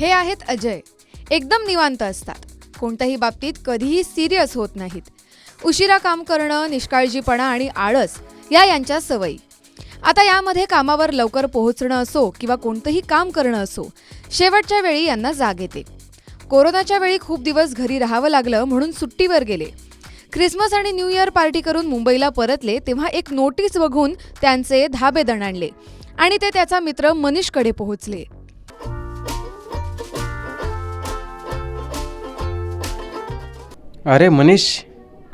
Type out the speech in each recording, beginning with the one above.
हे आहेत अजय. एकदम निवांत असतात. कोणत्याही बाबतीत कधीही सिरियस होत नाहीत. उशिरा काम करणं, निष्काळजीपणा आणि आळस या यांच्या सवयी. आता यामध्ये कामावर लवकर पोहोचणं असो किंवा कोणतंही काम करणं असो, शेवटच्या वेळी यांना जाग येते. कोरोनाच्या वेळी खूप दिवस घरी राहावं लागलं म्हणून सुट्टीवर गेले. ख्रिसमस आणि न्यू इयर पार्टी करून मुंबईला परतले तेव्हा एक नोटीस बघून त्यांचे धाबे दणाणले आणि ते त्याचा मित्र मनीषकडे पोहोचले. अरे मनीष,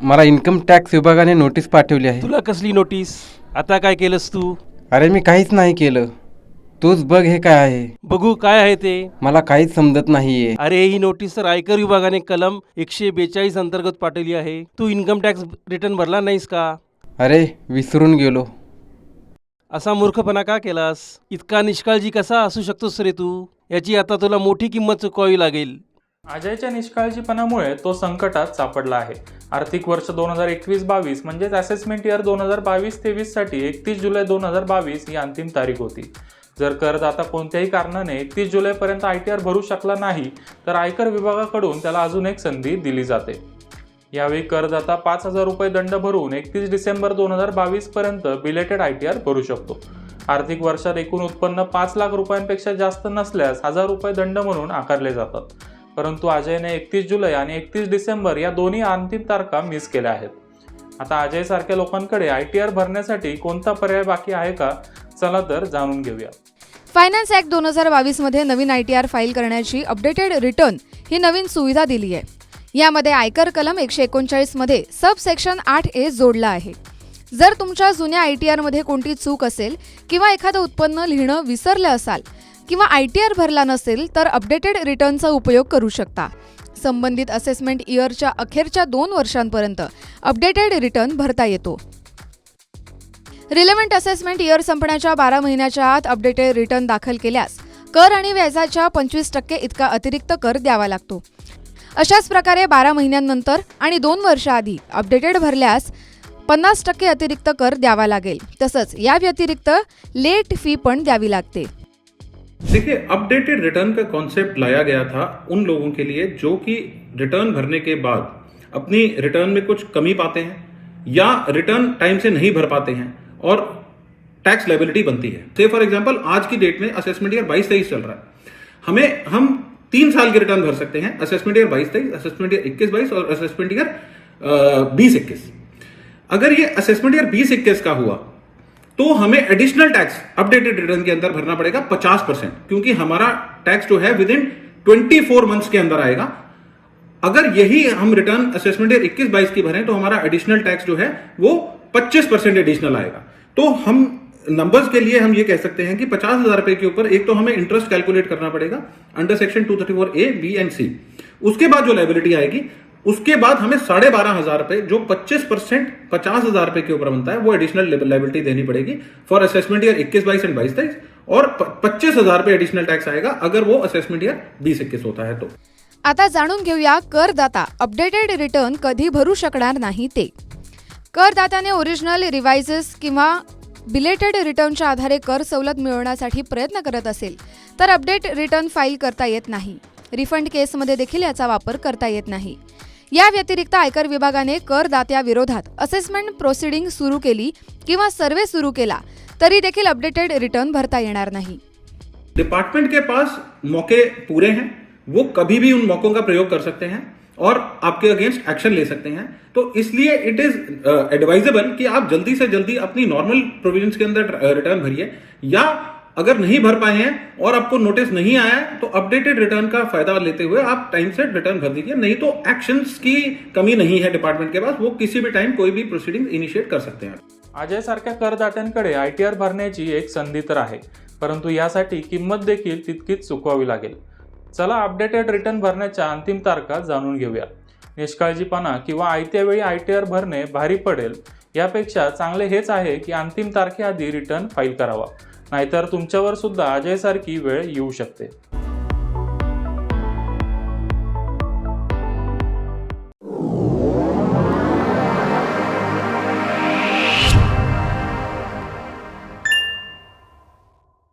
मला इन्कम टॅक्स विभागाने नोटीस पाठवली आहे. तुला कसली नोटीस? आता काय केलंस तू? अरे मी काहीच नाही केलं. तूच बघ हे काय आहे. बघू काय आहे ते. मला काहीच समजत नाहीये. अरे ही नोटीस तर आयकर विभागाने कलम 142 अंतर्गत पाठवली आहे. तू इन्कम टॅक्स रिटर्न भरला नाहीस का? अरे विसरून गेलो. असा मूर्खपणा का केलास? इतका निष्काळजी कसा असू शकतोस रे तू? याची आता तुला मोठी किंमत चुकवावी लागेल. अजयच्या निष्काळजीपणामुळे तो संकटात सापडला आहे. आर्थिक वर्ष 2021-22 म्हणजेच असेसमेंट इयर 2022-23 साठी 31 जुलै 2022 ही अंतिम तारीख होती. जर करदाता कोणत्याही कारणाने 31 जुलैपर्यंत ITR भरू शकला नाही तर आयकर विभागाकडून त्याला अजून एक संधी दिली जाते. यावेळी करदाता 5,000 रुपये दंड भरून 31 डिसेंबर 2022 पर्यंत बिलेटेड ITR भरू शकतो. आर्थिक वर्षात एकूण उत्पन्न 5 लाख रुपयांपेक्षा जास्त नसल्यास 1,000 रुपये दंड म्हणून आकारले जातात. परंतु अजयने 31 जुलै आणि 31 डिसेंबर या दोन्ही अंतिम तारखा मिस केल्या आहेत. आता अजय सारख्या लोकांकडे ITR भरण्यासाठी कोणता पर्याय बाकी आहे का? चला तर जाणून घेऊया. फायनान्स ॲक्ट 2022 मध्ये नवीन ITR फाईल करण्याची अपडेटेड रिटर्न ही नवीन सुविधा दिली आहे. यामध्ये आयकर कलम 139 मध्ये सब सेक्शन 8A जोडला आहे. जर तुमच्या जुन्या ITR मध्ये कोणती चूक असेल किंवा एखादं उत्पन्न लिहिणं विसरलं असाल किंवा ITR भरला नसेल तर अपडेटेड रिटर्नचा उपयोग करू शकता. संबंधित असेसमेंट इयरच्या अखेरच्या 2 वर्षांपर्यंत अपडेटेड रिटर्न भरता येतो. रिलेव्हंट असेसमेंट इयर संपण्याच्या 12 महिन्याच्या आत अपडेटेड रिटर्न दाखल केल्यास कर आणि व्याजाच्या 25% इतका अतिरिक्त कर द्यावा लागतो. अशाच प्रकारे 12 महिन्यांनंतर आणि 2 वर्षाआधी अपडेटेड भरल्यास 50% अतिरिक्त कर द्यावा लागेल. तसंच या व्यतिरिक्त लेट फी पण द्यावी लागते. देखिए, अपडेटेड रिटर्न का कॉन्सेप्ट लाया गया था उन लोगों के लिए जो कि रिटर्न भरने के बाद अपनी रिटर्न में कुछ कमी पाते हैं या रिटर्न टाइम से नहीं भर पाते हैं और टैक्स लायबिलिटी बनती है. से फॉर एग्जांपल आज की डेट में असेसमेंट ईयर 22-23 चल रहा है. हम 3 साल के रिटर्न भर सकते हैं. असेसमेंट ईयर 22-23, असेसमेंट ईयर 21-22 और असेसमेंट ईयर 20-21. अगर ये असेसमेंट ईयर 20-21 का हुआ तो हमें एडिशनल टैक्स अपडेटेड रिटर्न के अंदर भरना पड़ेगा 50%, क्योंकि हमारा टैक्स जो है विद इन 24 मंथ्स के अंदर आएगा. अगर यही हम रिटर्न असेसमेंट ईयर 21-22 की भरें तो हमारा एडिशनल टैक्स जो है वो 25% एडिशनल आएगा. तो हम नंबर्स के लिए हम ये कह सकते हैं कि 50,000 रुपए के ऊपर एक तो हमें इंटरेस्ट कैलकुलेट करना पड़ेगा under section 234A, B end C. उसके बाद जो लायबिलिटी आएगी उसके बाद हमें 12,500 रुपए जो 25% 50,000 रुपए के ऊपर बनता है वो एडिशनल लायबिलिटी देनी पड़ेगी फॉर असेसमेंट ईयर 21-22 एंड 22-23 और 25,000 रुपए एडिशनल टैक्स आएगा अगर वो असेसमेंट ईयर 20-21 होता है तो. आता जाणून घेऊया करदाता अपडेटेड रिटर्न कधी भरू शकणार नाही ते. करदात्याने ओरिजिनल, रिवाइजेस किंवा बिलेटेड रिटर्नच्या आधारे कर सवलत मिळवण्यासाठी प्रयत्न करत असेल तर अपडेट रिटर्न फाईल करता येत नाही. रिफंड केसमध्ये देखील याचा वापर करता येत नाही. या व्यतिरिक्त आयकर विभागाने करदात्याविरोधात असेसमेंट प्रोसिडिंग सुरू केली किंवा सर्वे सुरू केला तरी देखील अपडेटेड रिटर्न भरता येणार नाही. डिपार्टमेंट के पास मौके पूरे हैं. वो कभी भी उन मौकों का प्रयोग कर सकते हैं और आपके अगेंस्ट एक्शन ले सकते हैं. तो इसलिए इट इज एडवाइजेबल कि आप जल्दी से जल्दी अपनी नॉर्मल प्रोविजंस के अंदर रिटर्न भरिए, या अगर नहीं भर पाए हैं और आपको नोटिस नहीं आया है तो अपडेटेड रिटर्न का फायदा लेते हुए आप टाइम से रिटर्न भर दीजिए. नहीं तो एक्शंस की कमी नहीं है डिपार्टमेंट के पास, वो किसी भी टाइम कोई भी प्रोसीडिंग इनिशिएट कर सकते हैं. अजय सारख्या करदात्यांकडे ITR भरण्याची एक संधी तर आहे, परंतु यासाठी किंमत देखील तितकीच चुकवावी लागेल. चला अपडेटेड रिटर्न भरण्याच्या अंतिम तारखा जाणून घेऊया. निष्काळजीपणा किंवा आयत्या वेळी ITR भरणे भारी पडेल यापेक्षा चांगले हेच आहे की अंतिम तारखेआधी रिटर्न फाईल करावा, नाहीतर तुमच्यावर सुद्धा अजय सारखी वेळ येऊ शकते.